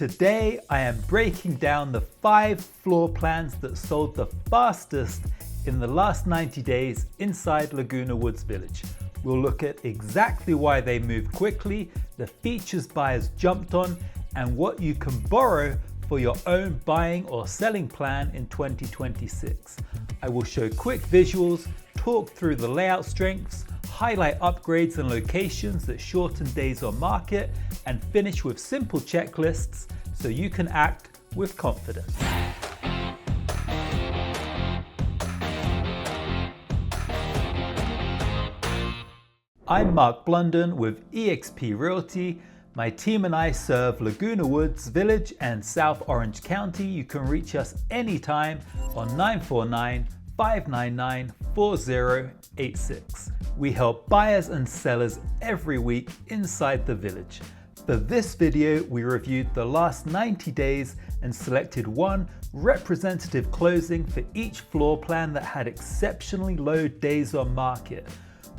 Today I am breaking down the 5 floor plans that sold the fastest in the last 90 days inside Laguna Woods Village. We'll look at exactly why they moved quickly, the features buyers jumped on, and what you can borrow for your own buying or selling plan in 2026. I will show quick visuals, talk through the layout strengths, highlight upgrades and locations that shorten days on market, and finish with simple checklists so you can act with confidence. I'm Mark Blunden with eXp Realty. My team and I serve Laguna Woods Village and South Orange County. You can reach us anytime on 949-599-4086. We help buyers and sellers every week inside the village. For this video, we reviewed the last 90 days and selected one representative closing for each floor plan that had exceptionally low days on market.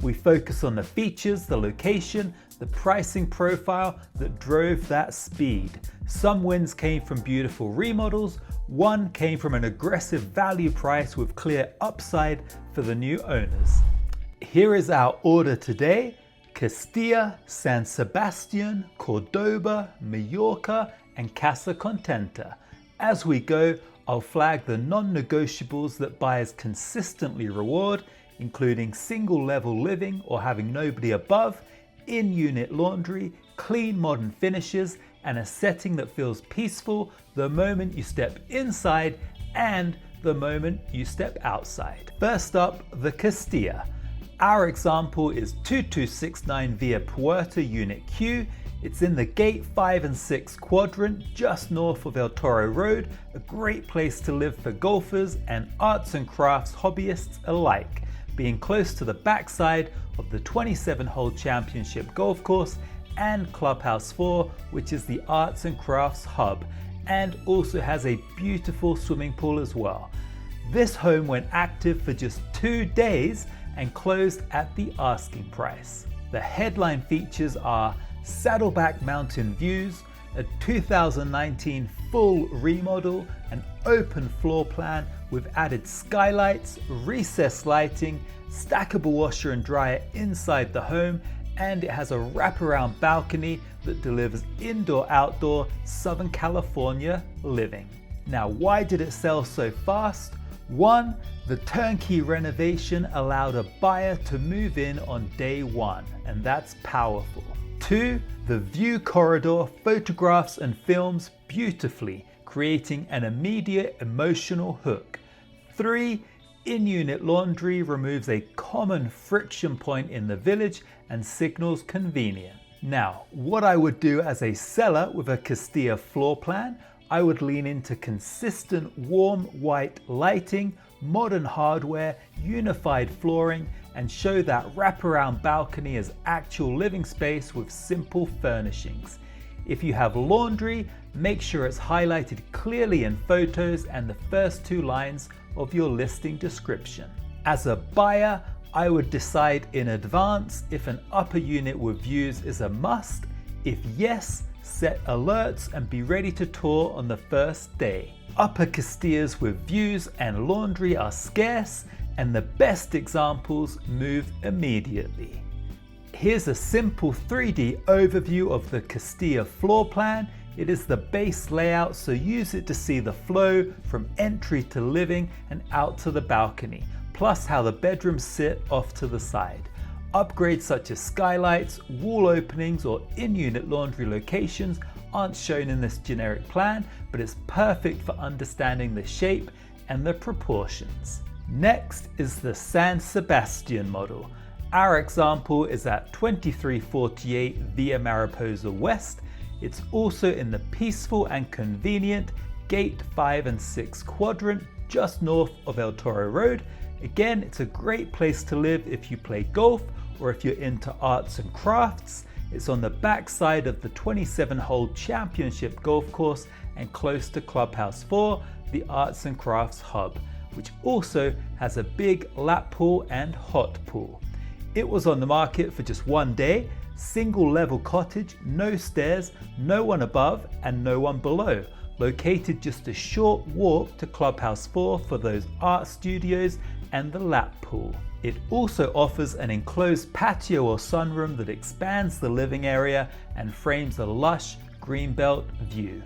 We focus on the features, the location, the pricing profile that drove that speed. Some wins came from beautiful remodels, one came from an aggressive value price with clear upside for the new owners. Here is our order today: CASTILLA, San Sebastian, Cordoba, Majorca, and CASA CONTENTA. As we go, I'll flag the non-negotiables that buyers consistently reward, including single level living or having nobody above, in-unit laundry, clean modern finishes, and a setting that feels peaceful the moment you step inside and the moment you step outside. First up, the CASTILLA. Our example is 2269 Via Puerta Unit Q. It's in the Gate 5 and 6 quadrant, just north of El Toro Road, a great place to live for golfers and arts and crafts hobbyists alike, being close to the backside of the 27-hole championship golf course and Clubhouse 4, which is the arts and crafts hub, and also has a beautiful swimming pool as well. This home went active for just 2 days and closed at the asking price. The headline features are saddleback mountain views, a 2019 full remodel, an open floor plan with added skylights, recessed lighting, stackable washer and dryer inside the home, and it has a wraparound balcony that delivers indoor-outdoor Southern California living. Now, why did it sell so fast? 1, the turnkey renovation allowed a buyer to move in on day 1, and that's powerful. 2, the view corridor photographs and films beautifully, creating an immediate emotional hook. 3, in-unit laundry removes a common friction point in the village and signals convenient. Now, what I would do as a seller with a CASTILLA floor plan, I would lean into consistent warm white lighting, modern hardware, unified flooring, and show that wraparound balcony as actual living space with simple furnishings. If you have laundry, make sure it's highlighted clearly in photos and the first 2 lines of your listing description. As a buyer, I would decide in advance if an upper unit with views is a must. If yes, set alerts and be ready to tour on the first day. Upper CASTILLAs with views and laundry are scarce, and the best examples move immediately. Here's a simple 3D overview of the CASTILLA floor plan. It is the base layout, so use it to see the flow from entry to living and out to the balcony, plus how the bedrooms sit off to the side. Upgrades such as skylights, wall openings, or in-unit laundry locations aren't shown in this generic plan, but it's perfect for understanding the shape and the proportions. Next is the San Sebastian model. Our example is at 2348 Via Mariposa West. It's also in the peaceful and convenient Gate 5 and 6 quadrant, just north of El Toro Road. Again, it's a great place to live if you play golf or if you're into arts and crafts. It's on the backside of the 27-hole championship golf course and close to Clubhouse 4, the arts and crafts hub, which also has a big lap pool and hot pool. It was on the market for just 1 day, single level cottage, no stairs, no one above and no one below. Located just a short walk to Clubhouse 4 for those art studios and the lap pool. It also offers an enclosed patio or sunroom that expands the living area and frames a lush greenbelt view.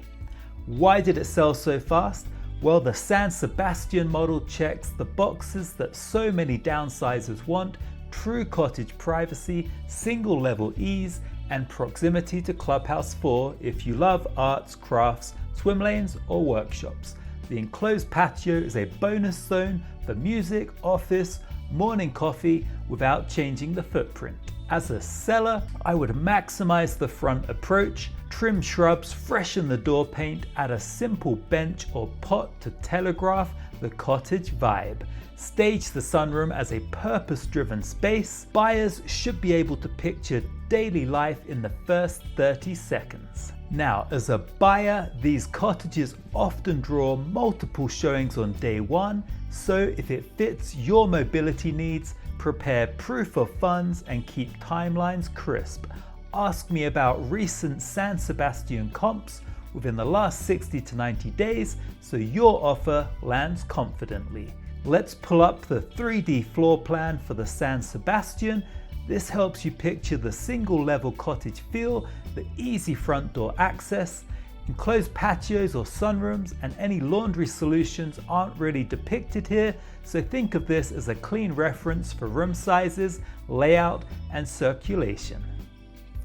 Why did it sell so fast? Well, the San Sebastian model checks the boxes that so many downsizers want: true cottage privacy, single level ease, and proximity to Clubhouse 4 if you love arts, crafts, swim lanes, or workshops. The enclosed patio is a bonus zone for music, office, morning coffee without changing the footprint. As a seller, I would maximize the front approach, trim shrubs, freshen the door paint, add a simple bench or pot to telegraph the cottage vibe. Stage the sunroom as a purpose-driven space. Buyers should be able to picture daily life in the first 30 seconds. Now, as a buyer, these cottages often draw multiple showings on day one, so if it fits your mobility needs, prepare proof of funds and keep timelines crisp. Ask me about recent San Sebastian comps within the last 60 to 90 days so your offer lands confidently. Let's pull up the 3D floor plan for the San Sebastian. This helps you picture the single level cottage feel, the easy front door access. Enclosed patios or sunrooms and any laundry solutions aren't really depicted here, so think of this as a clean reference for room sizes, layout, and circulation.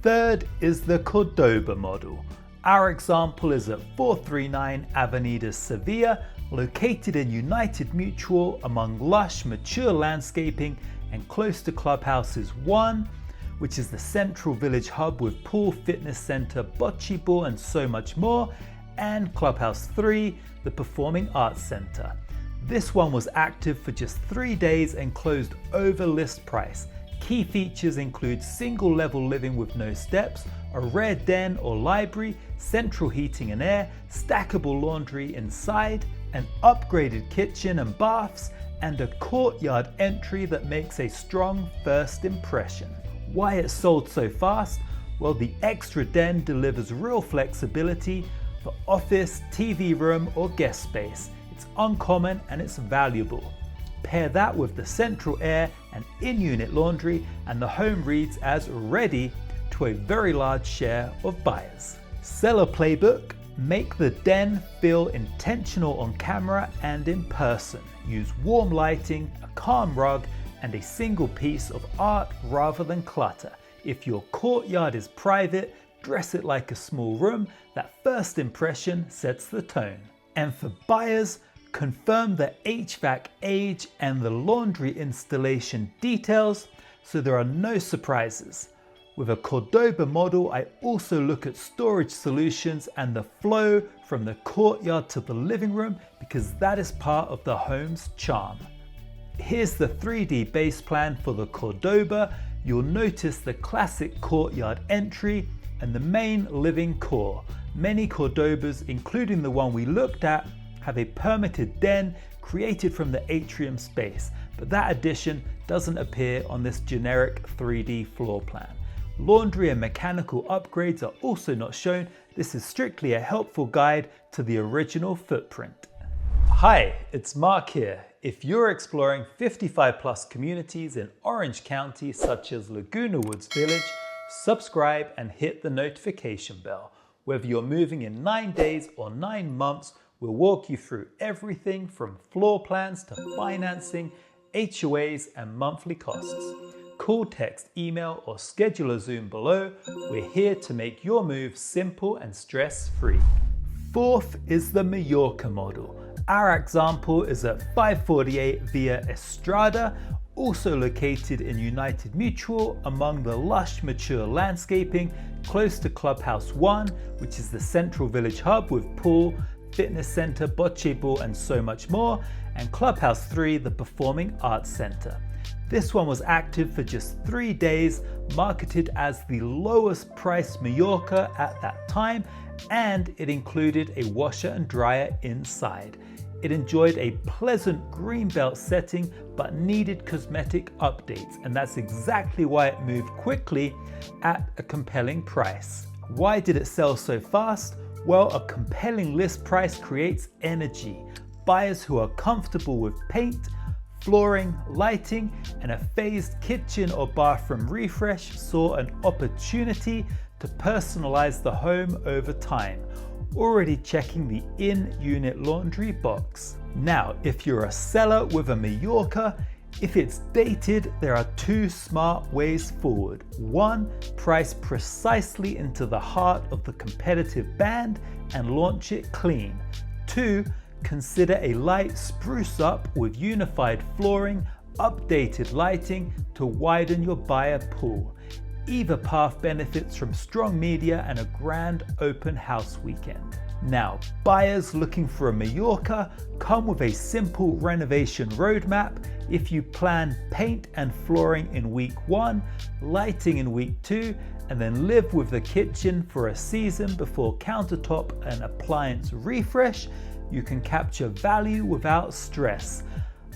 Third is the Cordoba model. Our example is at 439 Avenida Sevilla, located in United Mutual among lush, mature landscaping and close to Clubhouses 1, which is the central village hub with pool, fitness center, bocce ball and so much more, and Clubhouse 3, the performing arts center. This one was active for just 3 days and closed over list price. Key features include single level living with no steps, a rare den or library, central heating and air, stackable laundry inside, an upgraded kitchen and baths, and a courtyard entry that makes a strong first impression. Why it sold so fast? Well, the extra den delivers real flexibility for office, TV room, or guest space. It's uncommon and it's valuable. Pair that with the central air and in-unit laundry, and the home reads as ready to a very large share of buyers. Seller Playbook: make the den feel intentional on camera and in person. Use warm lighting, a calm rug, and a single piece of art rather than clutter. If your courtyard is private, dress it like a small room. That first impression sets the tone. And for buyers, confirm the HVAC age and the laundry installation details so there are no surprises. With a Cordoba model, I also look at storage solutions and the flow from the courtyard to the living room because that is part of the home's charm. Here's the 3D base plan for the Cordoba. You'll notice the classic courtyard entry and the main living core. Many Cordobas, including the one we looked at, have a permitted den created from the atrium space, but that addition doesn't appear on this generic 3D floor plan. Laundry and mechanical upgrades are also not shown. This is strictly a helpful guide to the original footprint. Hi, it's Mark here. If you're exploring 55+ communities in Orange County, such as Laguna Woods Village, subscribe and hit the notification bell. Whether you're moving in 9 days or 9 months, we'll walk you through everything from floor plans to financing, HOAs, and monthly costs. Call, text, email, or schedule a Zoom below. We're here to make your move simple and stress-free. Fourth is the Majorca model. Our example is at 548 Via Estrada, also located in United Mutual among the lush, mature landscaping close to Clubhouse 1, which is the central village hub with pool, fitness center, bocce ball, and so much more, and Clubhouse 3, the performing arts center. This one was active for just 3 days, marketed as the lowest priced Majorca at that time, and it included a washer and dryer inside. It enjoyed a pleasant greenbelt setting but needed cosmetic updates, and that's exactly why it moved quickly at a compelling price. Why did it sell so fast? Well, a compelling list price creates energy. Buyers who are comfortable with paint, flooring, lighting, and a phased kitchen or bathroom refresh saw an opportunity to personalize the home over time, already checking the in-unit laundry box. Now, if you're a seller with a Majorca, if it's dated, there are two smart ways forward. One, price precisely into the heart of the competitive band and launch it clean. Two, consider a light spruce up with unified flooring, updated lighting to widen your buyer pool. Either path benefits from strong media and a grand open house weekend. Now, buyers looking for a Majorca come with a simple renovation roadmap. If you plan paint and flooring in week 1, lighting in week 2, and then live with the kitchen for a season before countertop and appliance refresh, you can capture value without stress.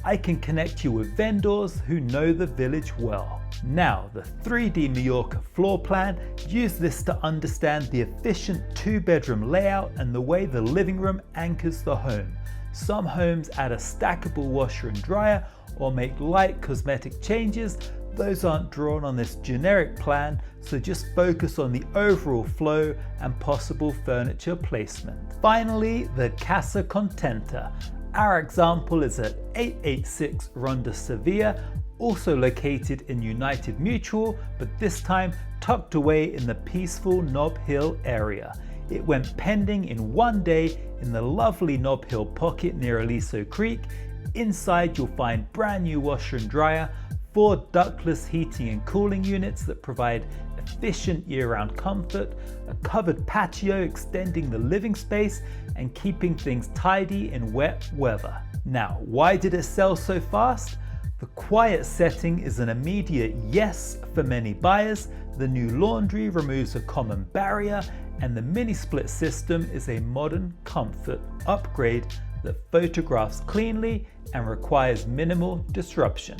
I can connect you with vendors who know the village well. Now, the 3D Majorca floor plan, use this to understand the efficient 2-bedroom layout and the way the living room anchors the home. Some homes add a stackable washer and dryer or make light cosmetic changes. Those aren't drawn on this generic plan, so just focus on the overall flow and possible furniture placement. Finally, the CASA CONTENTA. Our example is at 886 Ronda Sevilla, also located in United Mutual, but this time tucked away in the peaceful Nob Hill area. It went pending in one day in the lovely Nob Hill pocket near Aliso Creek. Inside you'll find brand new washer and dryer, 4 ductless heating and cooling units that provide efficient year-round comfort, a covered patio extending the living space and keeping things tidy in wet weather. Now, why did it sell so fast? The quiet setting is an immediate yes for many buyers. The new laundry removes a common barrier, and the mini split system is a modern comfort upgrade that photographs cleanly and requires minimal disruption.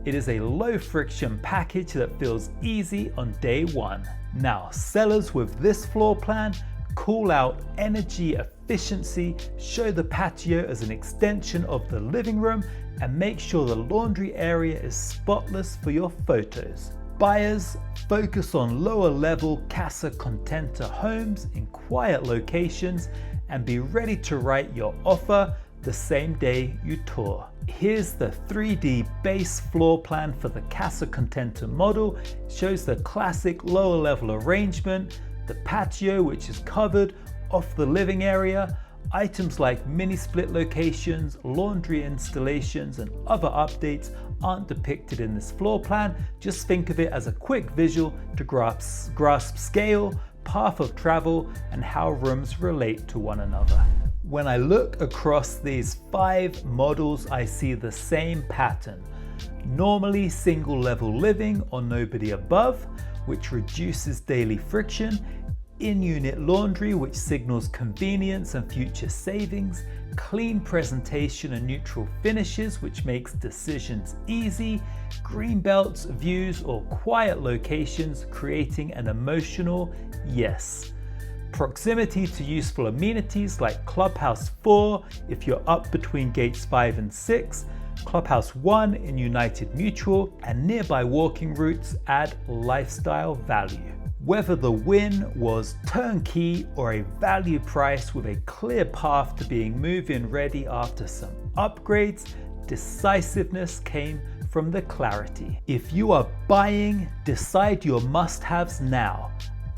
It is a low friction package that feels easy on day one. Now, sellers with this floor plan call out energy efficiency, show the patio as an extension of the living room, and make sure the laundry area is spotless for your photos. Buyers focus on lower level Casa Contenta homes in quiet locations and be ready to write your offer the same day you tour. Here's the 3D base floor plan for the Casa Contenta model. It shows the classic lower level arrangement, the patio which is covered off the living area, items like mini split locations, laundry installations and other updates aren't depicted in this floor plan. Just think of it as a quick visual to grasp scale, path of travel and how rooms relate to one another. When I look across these 5 models, I see the same pattern. Normally single level living or nobody above, which reduces daily friction, in-unit laundry, which signals convenience and future savings, clean presentation and neutral finishes, which makes decisions easy, green belts, views, or quiet locations, creating an emotional yes. Proximity to useful amenities like Clubhouse 4 if you're up between gates 5 and 6, Clubhouse 1 in United Mutual, and nearby walking routes add lifestyle value. Whether the win was turnkey or a value price with a clear path to being move-in ready after some upgrades, decisiveness came from the clarity. If you are buying, decide your must-haves now.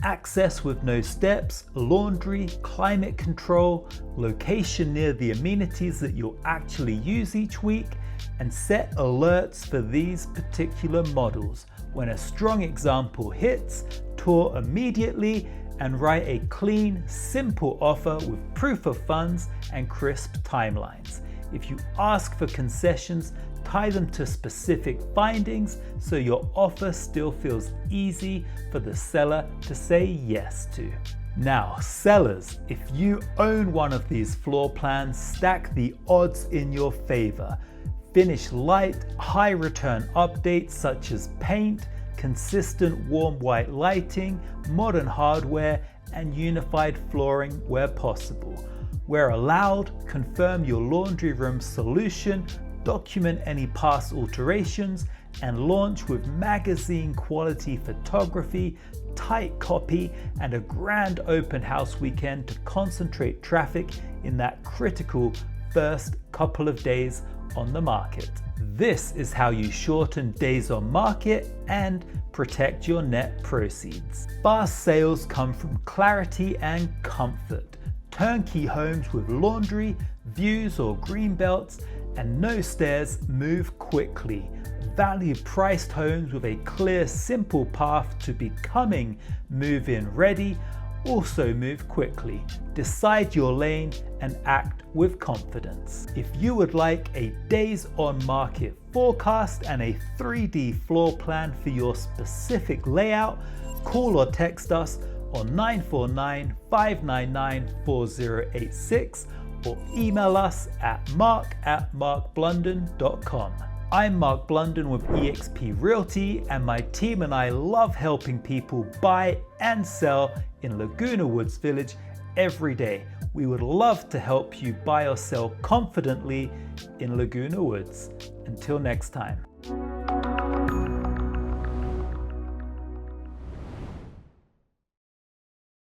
Access with no steps, laundry, climate control, location near the amenities that you'll actually use each week, and set alerts for these particular models. When a strong example hits, tour immediately and write a clean, simple offer with proof of funds and crisp timelines. If you ask for concessions, tie them to specific findings so your offer still feels easy for the seller to say yes to. Now, sellers, if you own one of these floor plans, stack the odds in your favor. Finish light, high return updates such as paint, consistent warm white lighting, modern hardware, and unified flooring where possible. Where allowed, confirm your laundry room solution, document any past alterations, and launch with magazine quality photography, tight copy, and a grand open house weekend to concentrate traffic in that critical first couple of days on the market. This is how you shorten days on market and protect your net proceeds. Fast sales come from clarity and comfort. Turnkey homes with laundry, views or green belts, and no stairs move quickly. Value priced homes with a clear, simple path to becoming move-in ready also move quickly. Decide your lane and act with confidence. If you would like a days on market forecast and a 3D floor plan for your specific layout, call or text us on 949-599-4086 or email us at mark@markblunden.com. I'm Mark Blunden with eXp Realty, and my team and I love helping people buy and sell in Laguna Woods Village every day. We would love to help you buy or sell confidently in Laguna Woods. Until next time.